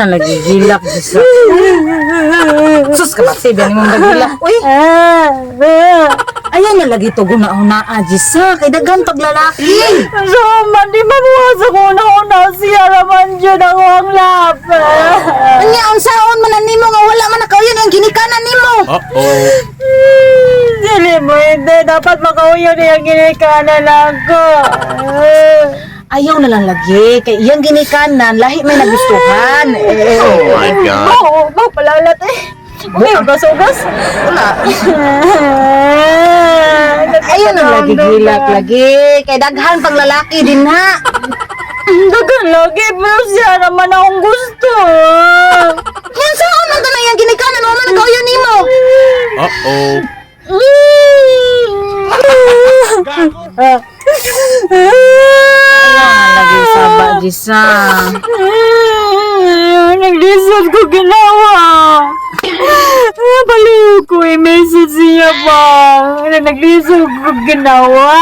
na nagigilak Gisa. Sus ka bakit ba nimong nagigilak? Uy. Ayan na lagi to guna-una Gisa kay daghan paglalaki. So, man, di mabuhas ako una-una siya naman dyan ako ang lapat. Anya unsaon man na nimo nga wala man nakauyon ang ginikanan nimo. Dili mo, hindi. Dapat makauyo na yung ginikanan ako. Ayaw na lang lagi kay iyang ginikanan lahi may nagustuhan. Oh my God. Oo, palalat eh. Okay, ugas-ugas. Wala. Ayaw na lagi gilak lagi kay daghan pang lalaki din ha. Dagan lagi, pero siya naman akong gusto. Yan saan man na iyang ginikanan wala man nakauyon nimo. Lagi saba Gisa. Naglisod ko ginawa. Baliw ko i-message siya pa. Naglisod ko ginawa.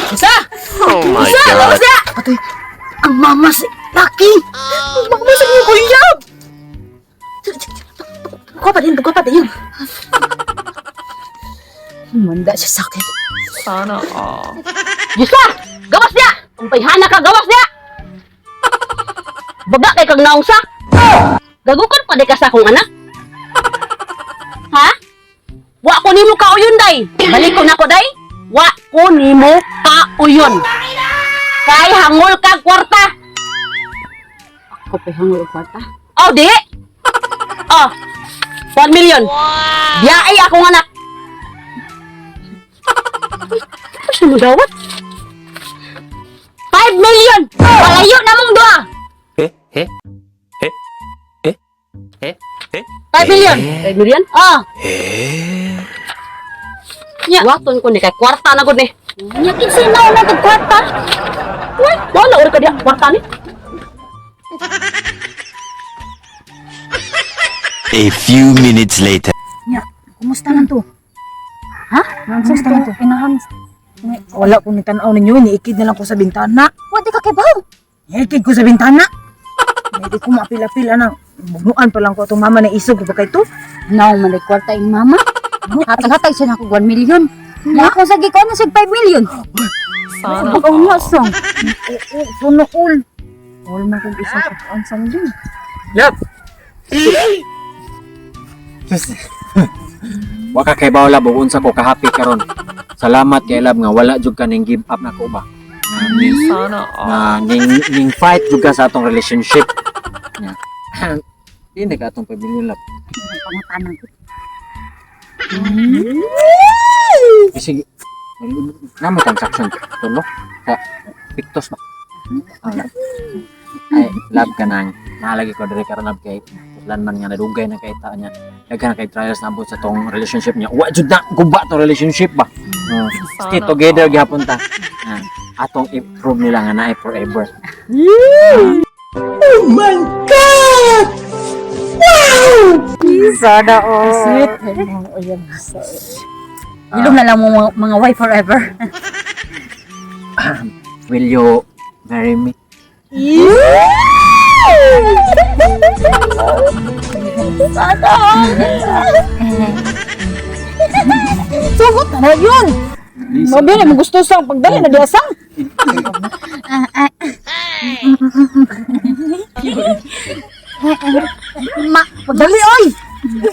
Gisa! Oh my Gisa! God. Labas na! Patay, ang mama si Lucky! Ang mama sa iyo, Kuya! Buka pa din. Manda siya sa akin. Sana all. Gisa! Gawas niya! Umpayhana ka, gawas niya! Baga kay kang naungsa! Gagukon pa di ka sa akong anak? Ha? Wa ko nimo kauyon, day! Balik ko na ko, day! Wa ko nimo kauyon! Kay hangol kag kwarta! Ako pa'y hangol kag kwarta? Oh, di! Oh! 1 million! Biyai akong anak! Ano siya mo dawat? 5 million! Palayo na mong dua! 5 million! 5 million? Ah! Nya, waton ko ni kay kwarta na gud ni. Nya kinsa na na kag kwarta? Uy, wala ora ka diha kwarta ni. A few minutes later. Nya, kumusta man to? Ha? Kumusta man to? Inaham. Wala ko ni tanaw ninyo, niikid na lang ko sa bintana. Wadi ka kay baw. Niikid ko sa bintana. Hindi ko mapila-pila na. Bugnuan pa lang ko itong mama na isog ba kay to? Now man ay kwarta ing mama. Hatag-hatag siya nako 1 million. Nya ako sa gikaw na sig 5 million. Sana Ang nasong. Puno all. All man kong isa ko ang sandin. Yap! Waka kay bawla bugon sa ko kahapi karon. Salamat kay lab nga wala jud ka ning give up na ko ba. Sana all. Na ning fight jud ka sa atong relationship. Nya. Hindi ka atong pabilin lab. Pangutanan ko. Sige. Namo transaction tulo sa Pictos ba? Ay, lab ka nang nahalagi ko diri karon lab kay lan man nga nadugay na kay ta nya. Daghan na kay trials na abot sa tong relationship niya. Wa jud na guba tong relationship ba. Stay together gihapon ta. Atong improve nila nga naay forever. Sana all. Sweet. Ayan. Ilom na lang mo mga wife forever. Will you marry me? Sugot na yun. Mabi na gusto sang pagdali na diasang. Pagdali oy.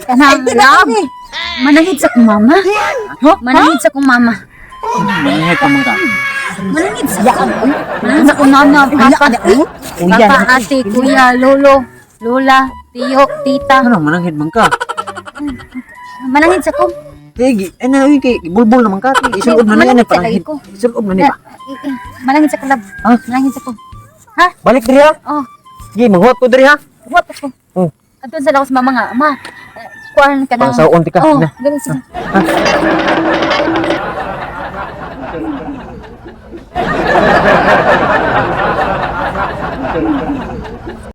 Kanang love. Manahid sa kong mama. Manahid sa kong mama. Mangyay ka mga. Manahid sa Manahid sa kong nana, papa, papa, ate, kuya, lolo, lola, tiyo, tita. Ano mananghid man ka? Manahid sa kong. Tigi, ay na kay bulbul naman ka. Isulod na niya Manahid sa pananghid. ko. Isulod na niya. Manahid sa kalab. Ha? Manahid sa kong. Balik diri ha. Oh, Gi, maghuwat ko diri ha. what ako? Oh. Adun sa lawas mama nga, ma. Kuan ka na. Pangsaon ti ka. Oh, Na. ganun siya.